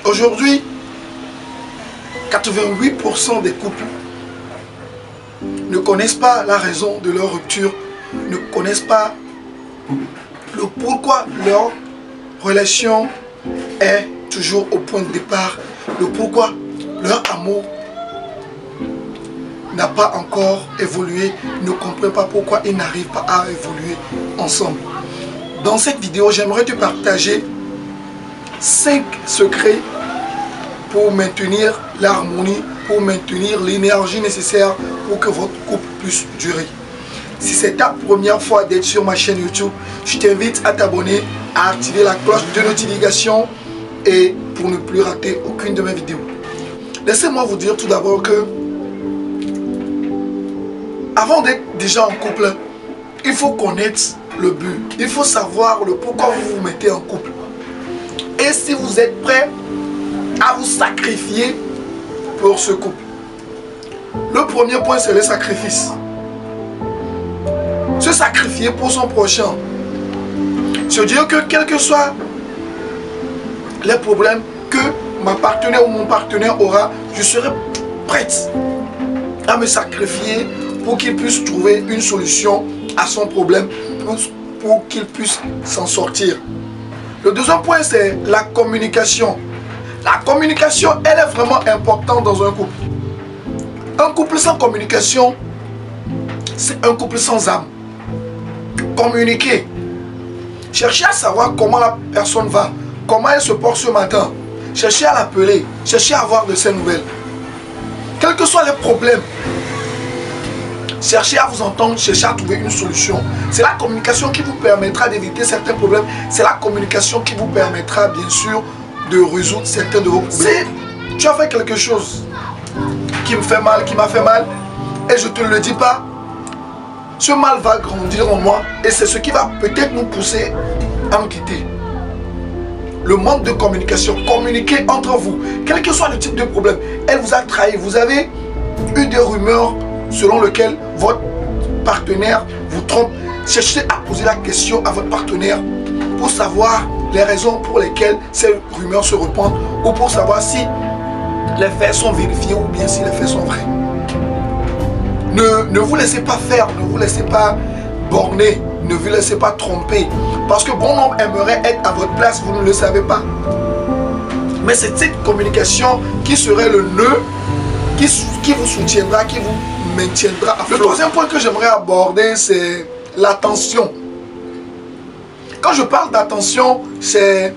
Aujourd'hui, 88% des couples ne connaissent pas la raison de leur rupture, ne connaissent pas le pourquoi leur relation est toujours au point de départ, le pourquoi leur amour n'a pas encore évolué, ne comprennent pas pourquoi ils n'arrivent pas à évoluer ensemble. Dans cette vidéo, j'aimerais te partager 5 secrets pour maintenir l'harmonie, pour maintenir l'énergie nécessaire pour que votre couple puisse durer. Si c'est ta première fois d'être sur ma chaîne YouTube, je t'invite à t'abonner, à activer la cloche de notification et pour ne plus rater aucune de mes vidéos. Laissez-moi vous dire tout d'abord que avant d'être déjà en couple, il faut connaître le but. Il faut savoir le pourquoi vous vous mettez en couple. Et si vous êtes prêt à vous sacrifier pour ce couple. Le premier point, c'est le sacrifice. Se sacrifier pour son prochain. Se dire que quels que soient les problèmes que ma partenaire ou mon partenaire aura, je serai prête à me sacrifier pour qu'il puisse trouver une solution à son problème, pour qu'il puisse s'en sortir. Le deuxième point, c'est la communication. La communication, elle est vraiment importante dans un couple. Un couple sans communication, c'est un couple sans âme. Communiquer. Cherchez à savoir comment la personne va, comment elle se porte ce matin. Cherchez à l'appeler, cherchez à avoir de ses nouvelles. Quels que soient les problèmes, cherchez à vous entendre, cherchez à trouver une solution. C'est la communication qui vous permettra d'éviter certains problèmes. C'est la communication qui vous permettra, bien sûr, de résoudre certains de vos problèmes. Si tu as fait quelque chose qui me fait mal, qui m'a fait mal, et je ne te le dis pas, ce mal va grandir en moi et c'est ce qui va peut-être nous pousser à nous quitter. Le manque de communication, communiquez entre vous, quel que soit le type de problème. Elle vous a trahi, vous avez eu des rumeurs selon lesquelles votre partenaire vous trompe. Cherchez à poser la question à votre partenaire pour savoir les raisons pour lesquelles ces rumeurs se répandent ou pour savoir si les faits sont vérifiés ou bien si les faits sont vrais. Ne vous laissez pas faire, ne vous laissez pas borner, ne vous laissez pas tromper. Parce que bon nombre aimerait être à votre place, vous ne le savez pas. Mais c'est cette communication qui serait le nœud qui vous soutiendra, qui vous maintiendra à flot. Le troisième point que j'aimerais aborder, c'est l'attention. Quand je parle d'attention, c'est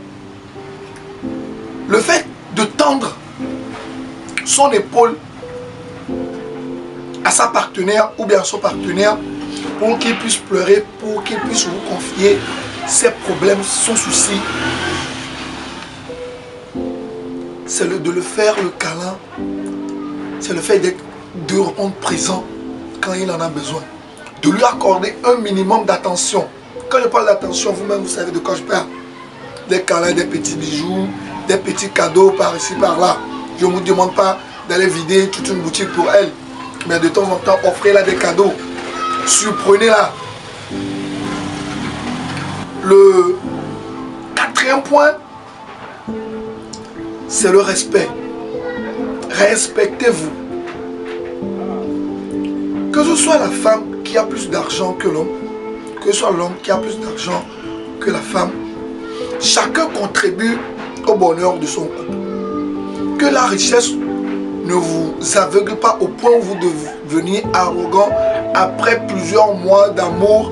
le fait de tendre son épaule à sa partenaire ou bien à son partenaire pour qu'il puisse pleurer, pour qu'il puisse vous confier ses problèmes, son souci. C'est de le faire le câlin, c'est le fait de répondre présent quand il en a besoin, de lui accorder un minimum d'attention. Quand je parle d'attention, vous-même vous savez de quoi je parle. Des câlins, des petits bijoux, des petits cadeaux par ici, par là. Je ne vous demande pas d'aller vider toute une boutique pour elle. Mais de temps en temps, offrez-la des cadeaux. Surprenez-la. Le quatrième point, c'est le respect. Respectez-vous. Que ce soit la femme qui a plus d'argent que l'homme, que ce soit l'homme qui a plus d'argent que la femme, chacun contribue au bonheur de son couple. Que la richesse ne vous aveugle pas au point où vous deveniez arrogant après plusieurs mois d'amour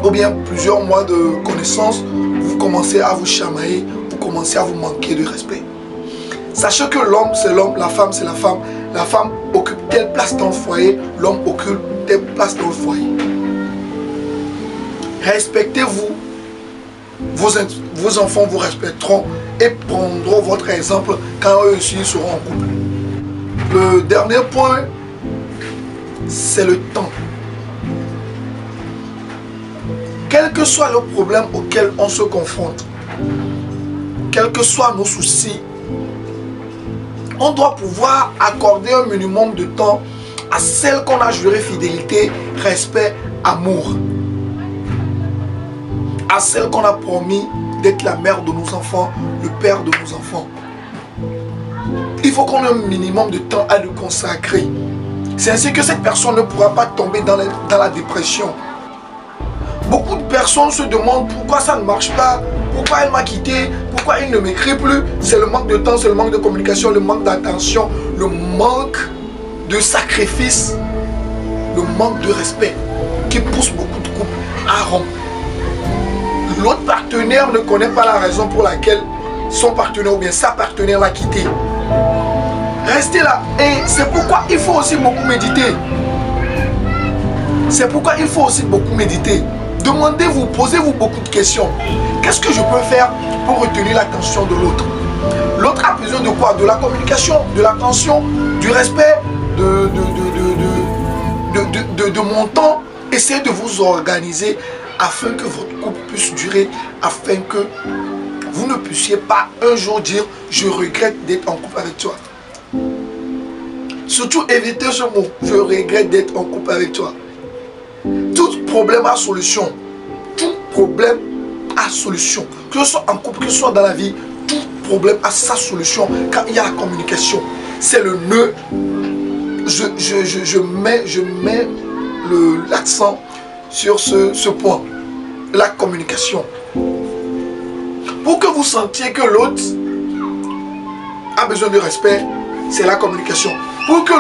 ou bien plusieurs mois de connaissance. Vous commencez à vous chamailler, vous commencez à vous manquer de respect. Sachez que l'homme c'est l'homme, la femme c'est la femme. La femme occupe telle place dans le foyer, l'homme occupe telle place dans le foyer. Respectez-vous, vos enfants vous respecteront et prendront votre exemple quand eux aussi seront en couple. Le dernier point, c'est le temps. Quel que soit le problème auquel on se confronte, quels que soient nos soucis, on doit pouvoir accorder un minimum de temps à celle qu'on a juré fidélité, respect, amour. À celle qu'on a promis d'être la mère de nos enfants, le père de nos enfants. faut qu'on ait un minimum de temps à le consacrer. C'est ainsi que cette personne ne pourra pas tomber dans la dépression. Beaucoup de personnes se demandent pourquoi ça ne marche pas, pourquoi elle m'a quitté, pourquoi il ne m'écrit plus. C'est le manque de temps, c'est le manque de communication, le manque d'attention, le manque de sacrifice, le manque de respect qui pousse beaucoup de couples à rompre. L'autre partenaire ne connaît pas la raison pour laquelle son partenaire ou bien sa partenaire l'a quitté. Restez là. Et c'est pourquoi il faut aussi beaucoup méditer. C'est pourquoi il faut aussi beaucoup méditer. Demandez-vous, posez-vous beaucoup de questions. Qu'est-ce que je peux faire pour retenir l'attention de l'autre? L'autre a besoin de quoi? De la communication, de l'attention, du respect, de mon temps. Essayez de vous organiser afin que votre couple puisse durer, afin que vous ne puissiez pas un jour dire « je regrette d'être en couple avec toi ». Surtout évitez ce mot « je regrette d'être en couple avec toi ». Tout problème a solution. Tout problème a solution. Que ce soit en couple, que ce soit dans la vie, tout problème a sa solution quand il y a la communication. C'est le nœud. Je mets l'accent sur ce point. La communication. Pour que vous sentiez que l'autre a besoin de respect, c'est la communication. Pour que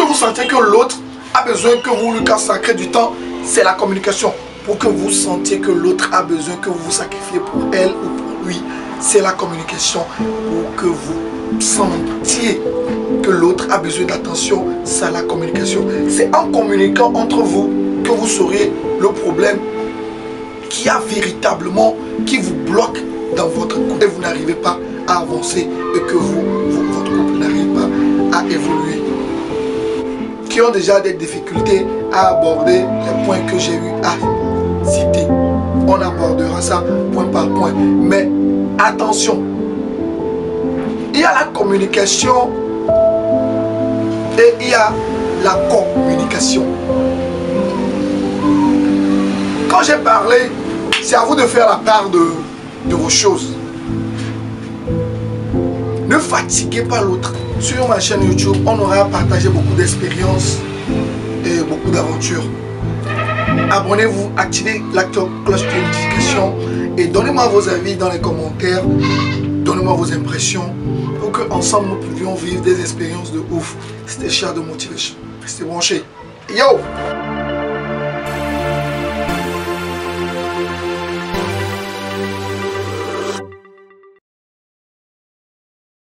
vous sentiez que l'autre a besoin que vous lui consacrez du temps, c'est la communication. Pour que vous sentiez que l'autre a besoin que vous vous sacrifiez pour elle ou pour lui, c'est la communication. Pour que vous sentiez que l'autre a besoin d'attention, c'est la communication. C'est en communiquant entre vous que vous saurez le problème qui a véritablement, qui vous bloque dans votre couple et vous n'arrivez pas à avancer et que votre couple n'arrive pas à évoluer. Qui ont déjà des difficultés à aborder les points que j'ai eu à citer. On abordera ça point par point. Mais attention, il y a la communication et il y a la communication. Quand j'ai parlé, c'est à vous de faire la part de vos choses. Ne fatiguez pas l'autre. Sur ma chaîne YouTube, on aura partagé beaucoup d'expériences et beaucoup d'aventures. Abonnez-vous, activez la cloche de notification et donnez-moi vos avis dans les commentaires. Donnez-moi vos impressions pour qu'ensemble nous pouvions vivre des expériences de ouf. C'était Shadow Motivation. Restez branchés. Yo!